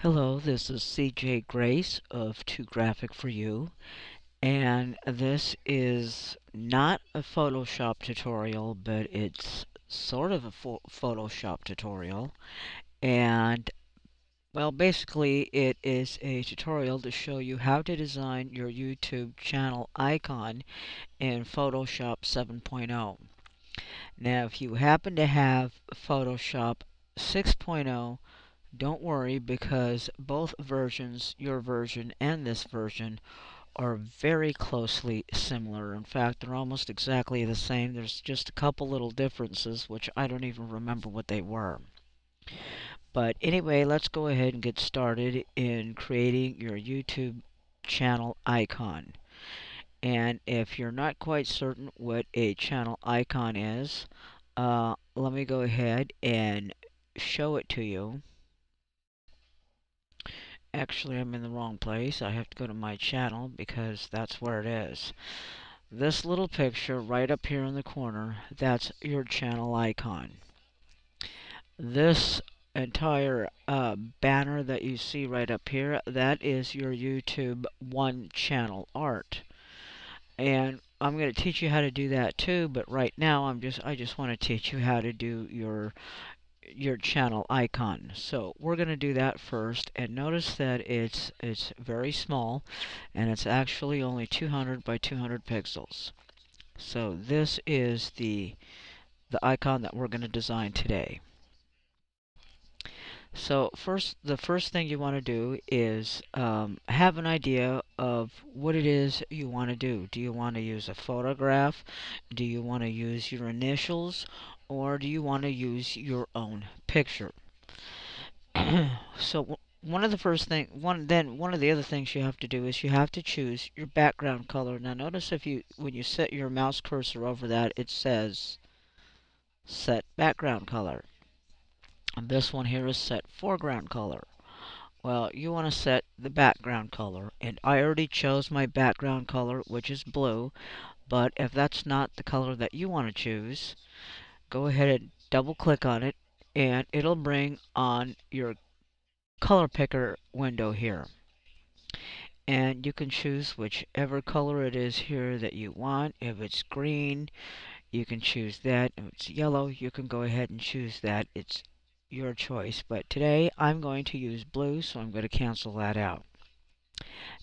Hello, this is CJ Grace of 2Graphic for You, and this is not a Photoshop tutorial, but it's sort of a Photoshop tutorial. And well, basically, it is a tutorial to show you how to design your YouTube channel icon in Photoshop 7.0. Now, if you happen to have Photoshop 6.0, don't worry because both versions, your version and this version, are very closely similar. In fact, they're almost exactly the same. There's just a couple little differences, which I don't even remember what they were. But anyway, let's go ahead and get started in creating your YouTube channel icon. And if you're not quite certain what a channel icon is, let me go ahead and show it to you. Actually, I'm in the wrong place. I have to go to my channel because that's where it is. This little picture right up here in the corner, that's your channel icon. This entire banner that you see right up here, that is your YouTube one channel art. And I'm going to teach you how to do that too, but right now I just want to teach you how to do your channel icon. So we're going to do that first, and notice that it's very small, and it's actually only 200 by 200 pixels. So this is the icon that we're going to design today. So the first thing you want to do is have an idea of what it is you want to do. Do you want to use a photograph? Do you want to use your initials? Or do you want to use your own picture? So one of the first thing, one of the other things you have to do is you have to choose your background color. Now notice when you set your mouse cursor over that, it says set background color. And this one here is set foreground color. Well, you want to set the background color, and I already chose my background color, which is blue. But if that's not the color that you want to choose, go ahead and double click on it, and it'll bring on your color picker window here. And you can choose whichever color it is here that you want. If it's green, you can choose that. If it's yellow, you can go ahead and choose that. It's your choice. But today I'm going to use blue, so I'm going to cancel that out.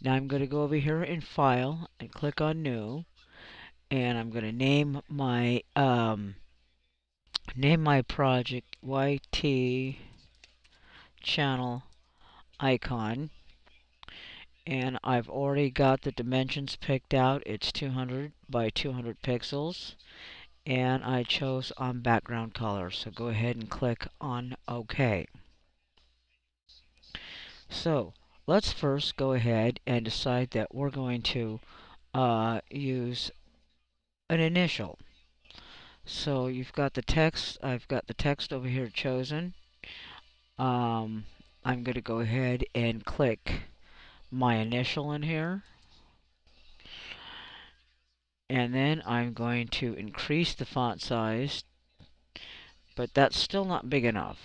Now I'm going to go over here in File and click on New, and I'm going to name my project YT Channel Icon. And I've already got the dimensions picked out. It's 200 by 200 pixels, and I chose on background color, so go ahead and click on OK. So let's first go ahead and decide that we're going to use an initial. So you've got the text, I've got the text over here chosen. I'm going to go ahead and click my initial in here. And then I'm going to increase the font size, but that's still not big enough.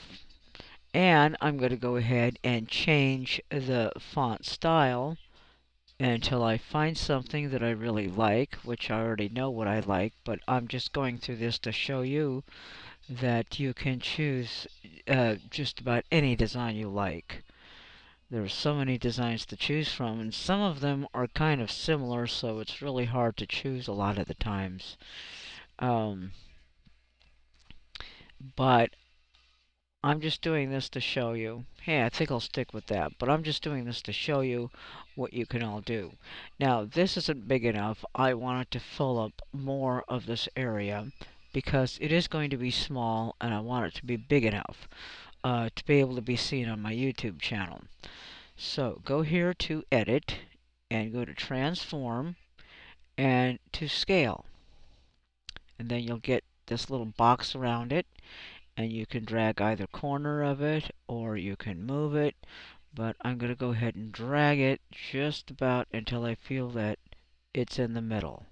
And I'm going to go ahead and change the font style until I find something that I really like, which I already know what I like, but I'm just going through this to show you that you can choose just about any design you like. There's so many designs to choose from, and some of them are kind of similar, so it's really hard to choose a lot of the times. But I'm just doing this to show you. Hey, I think I'll stick with that. But I'm just doing this to show you what you can all do. Now, this isn't big enough. I want it to fill up more of this area because it is going to be small, and I want it to be big enough to be able to be seen on my YouTube channel. So go here to Edit and go to Transform and to Scale. And then you'll get this little box around it, and you can drag either corner of it or you can move it, but I'm going to go ahead and drag it just about until I feel that it's in the middle.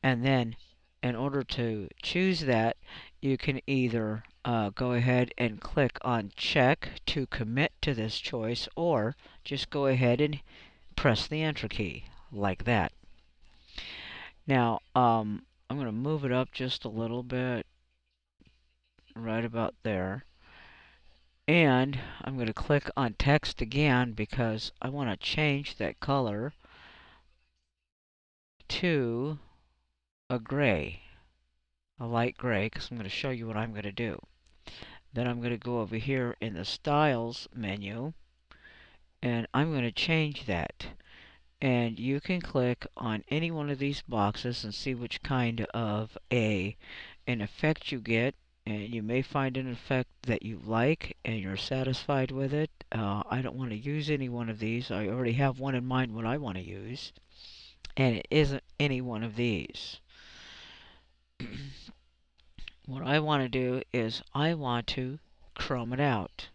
And then in order to choose that, you can either go ahead and click on check to commit to this choice, or just go ahead and press the enter key like that. Now, I'm going to move it up just a little bit, right about there. And I'm going to click on text again because I want to change that color to a gray, a light gray, because I'm going to show you what I'm going to do. Then I'm going to go over here in the Styles menu, and I'm going to change that. And you can click on any one of these boxes and see which kind of an effect you get. And you may find an effect that you like and you're satisfied with it. I don't want to use any one of these. I already have one in mind what I want to use. And it isn't any one of these. What I want to do is I want to chrome it out.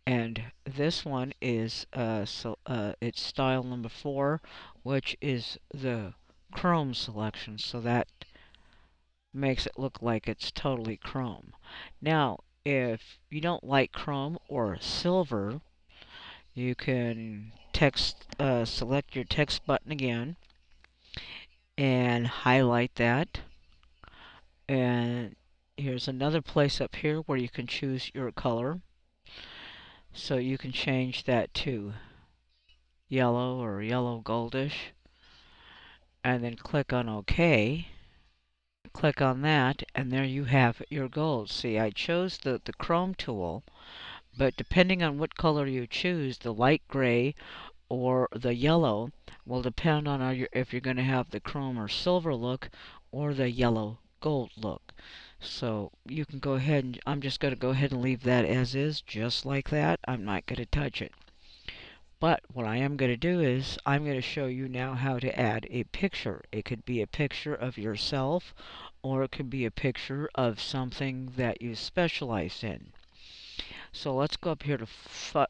And this one is it's style number 4, which is the chrome selection. So that makes it look like it's totally chrome. Now, if you don't like chrome or silver, you can select your text button again and highlight that. And here's another place up here where you can choose your color. So you can change that to yellow or yellow goldish. And then click on OK. Click on that, and there you have your gold. See, I chose the Chrome tool, but depending on what color you choose, the light gray or the yellow will depend on if you're going to have the chrome or silver look or the yellow gold look. So you can go ahead and I'm just going to go ahead and leave that as is, just like that. I'm not going to touch it. But what I am going to do is I'm going to show you now how to add a picture. It could be a picture of yourself, or it could be a picture of something that you specialize in. So let's go up here to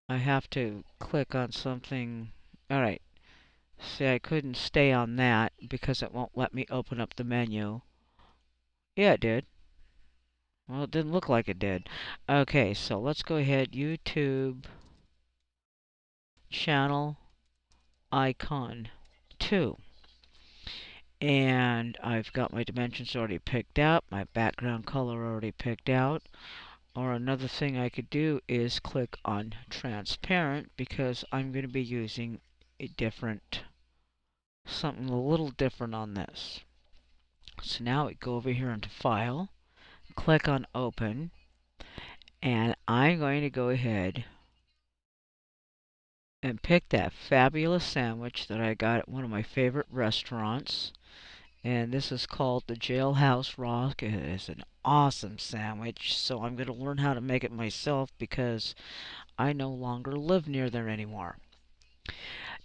I have to click on something. Alright. See, I couldn't stay on that because it won't let me open up the menu. Yeah, it did. Well, it didn't look like it did. Okay, so let's go ahead. YouTube channel icon 2. And I've got my dimensions already picked out, my background color already picked out. Or another thing I could do is click on transparent because I'm going to be using a something a little different on this. So now we go over here into File, click on Open, and I'm going to go ahead and pick that fabulous sandwich that I got at one of my favorite restaurants. And this is called the Jailhouse Rock. It is an awesome sandwich, so I'm going to learn how to make it myself because I no longer live near there anymore.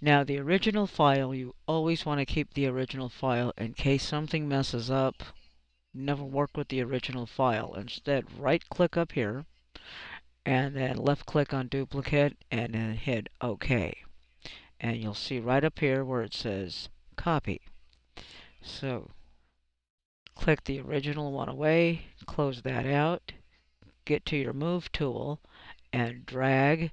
Now, the original file, you always want to keep the original file in case something messes up. Never work with the original file. Instead, right-click up here, and then left-click on duplicate, and then hit OK. And you'll see right up here where it says Copy. So, click the original one away, close that out, get to your Move tool, and drag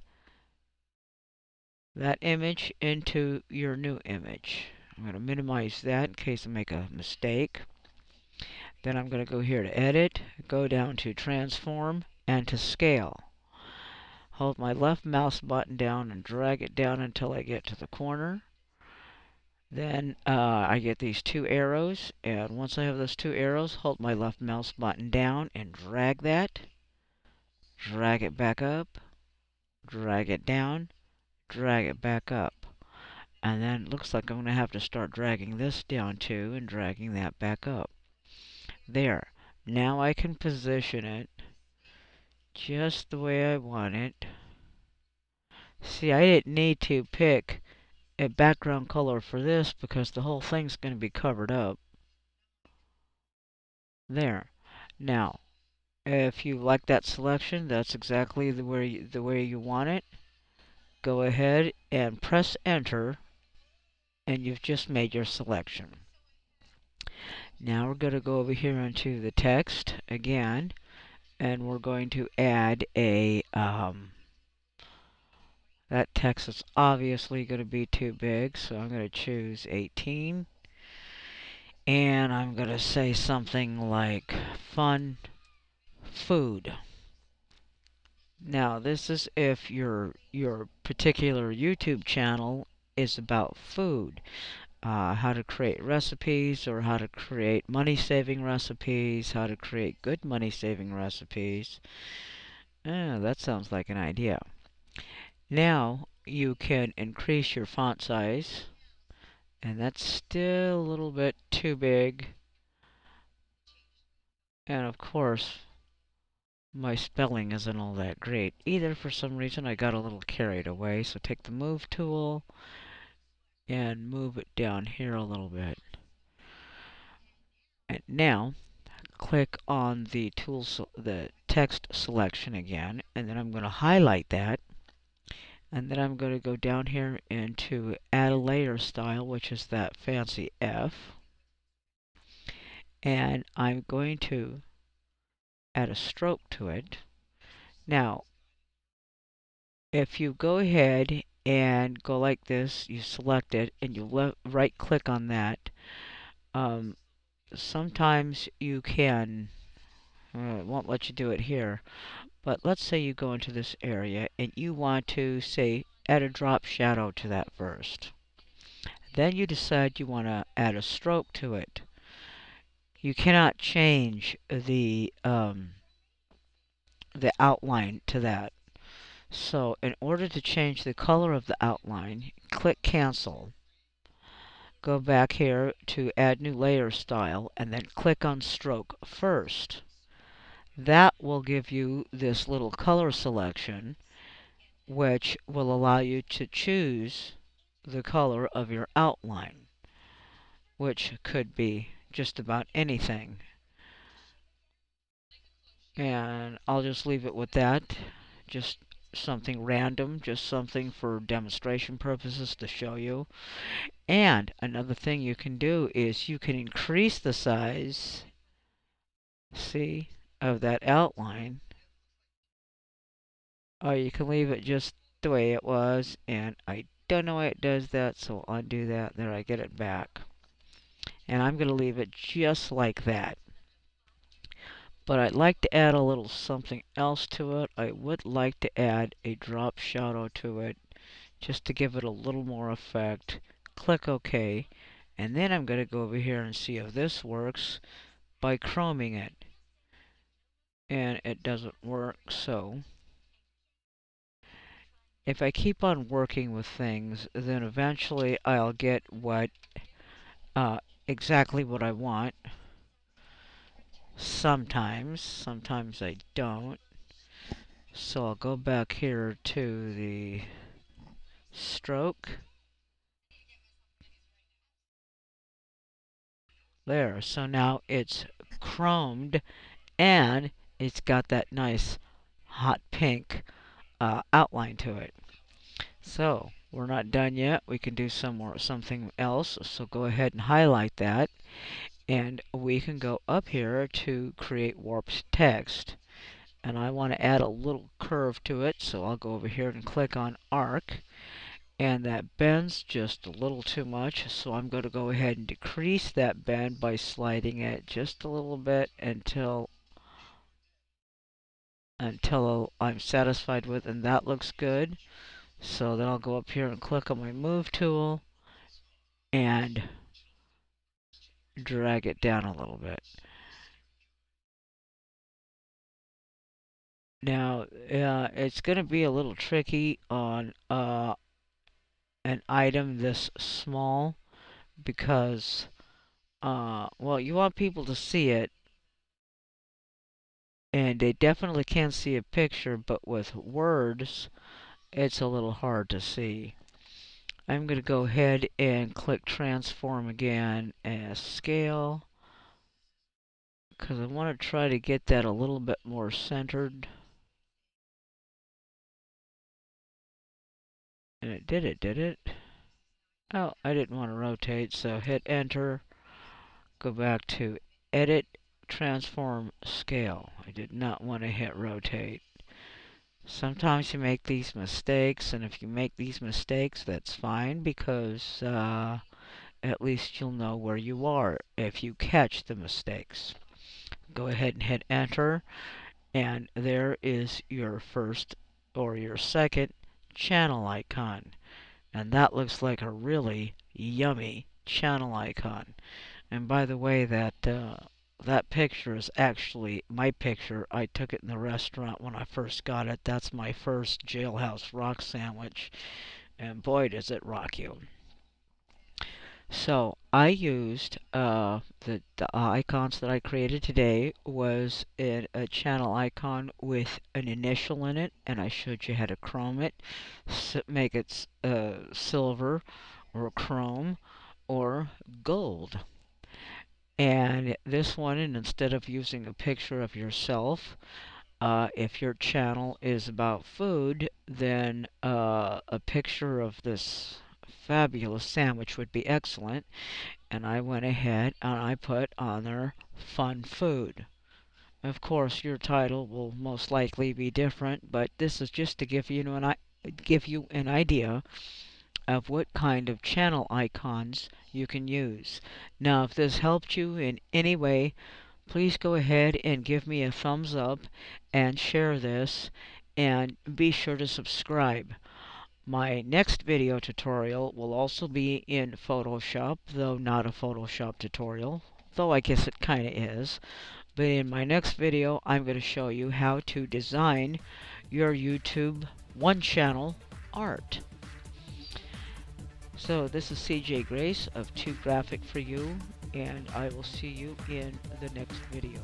that image into your new image. I'm going to minimize that in case I make a mistake. Then I'm going to go here to Edit, go down to Transform, and to Scale. Hold my left mouse button down and drag it down until I get to the corner. Then I get these 2 arrows, and once I have those 2 arrows, hold my left mouse button down and drag that. Drag it back up, drag it down, drag it back up. And then it looks like I'm going to have to start dragging this down too and dragging that back up. There. Now I can position it just the way I want it. See, I didn't need to pick a background color for this because the whole thing's going to be covered up. There. Now, if you like that selection, that's exactly the way you want it. Go ahead and press enter, and you've just made your selection. Now we're going to go over here into the text again, and we're going to add that text is obviously going to be too big, so I'm going to choose 18. And I'm going to say something like fun food. Now, this is if your particular YouTube channel is about food, how to create recipes, or how to create money-saving recipes, how to create good money-saving recipes. That sounds like an idea. Now, you can increase your font size, and that's still a little bit too big. And of course, my spelling isn't all that great either. For some reason, I got a little carried away. So take the move tool and move it down here a little bit. And now, click on the the text selection again, and then I'm going to highlight that. And then I'm going to go down here into add a layer style, which is that fancy F. And I'm going to add a stroke to it. Now, if you go ahead and go like this, you select it, and you right click on that, sometimes you can, it won't let you do it here, but let's say you go into this area and you want to, say, add a drop shadow to that first. Then you decide you want to add a stroke to it. You cannot change the outline to that. So in order to change the color of the outline, click cancel. Go back here to add new layer style, and then click on stroke first. That will give you this little color selection, which will allow you to choose the color of your outline, which could be just about anything. And I'll just leave it with that. Just something random, just something for demonstration purposes to show you. And another thing you can do is you can increase the size, see, of that outline, or you can leave it just the way it was. And I don't know why it does that, so I'll undo that. There, I get it back. And I'm going to leave it just like that. But I'd like to add a little something else to it. I would like to add a drop shadow to it, just to give it a little more effect. Click OK. And then I'm going to go over here and see if this works by chroming it. And it doesn't work, so if I keep on working with things, then eventually I'll get exactly what I want. Sometimes I don't. So I'll go back here to the stroke. There, so now it's chromed, and it's got that nice hot pink outline to it. So we're not done yet. We can do something else. So go ahead and highlight that, and we can go up here to create warped text. And I want to add a little curve to it, so I'll go over here and click on arc. And that bends just a little too much, so I'm going to go ahead and decrease that bend by sliding it just a little bit until I'm satisfied with, and that looks good. So then I'll go up here and click on my move tool and drag it down a little bit. Now, it's going to be a little tricky on an item this small because, well, you want people to see it, and they definitely can see a picture, but with words, it's a little hard to see. I'm going to go ahead and click transform again as scale, because I want to try to get that a little bit more centered. And it did it, did it? Oh, I didn't want to rotate, so hit enter. go back to Edit, Transform, Scale. I did not want to hit Rotate. Sometimes you make these mistakes, and if you make these mistakes, that's fine because at least you'll know where you are if you catch the mistakes. Go ahead and hit Enter, and there is your first or your second channel icon. And that looks like a really yummy channel icon. And by the way, that picture is actually my picture. I took it in the restaurant when I first got it. That's my first Jailhouse Rock sandwich, and boy, does it rock you. So I used the icons that I created today was a channel icon with an initial in it, and I showed you how to chrome it, make it silver or chrome or gold. And this one, and instead of using a picture of yourself, if your channel is about food, then a picture of this fabulous sandwich would be excellent. And I went ahead and I put on there fun food. Of course, your title will most likely be different, but this is just to give you an idea of what kind of channel icons you can use. Now, if this helped you in any way, please go ahead and give me a thumbs up and share this, and be sure to subscribe. My next video tutorial will also be in Photoshop, though not a Photoshop tutorial, though I guess it kinda is. But in my next video, I'm going to show you how to design your YouTube one channel art. So this is CJ Grace of 2 Graphic for You, and I will see you in the next video.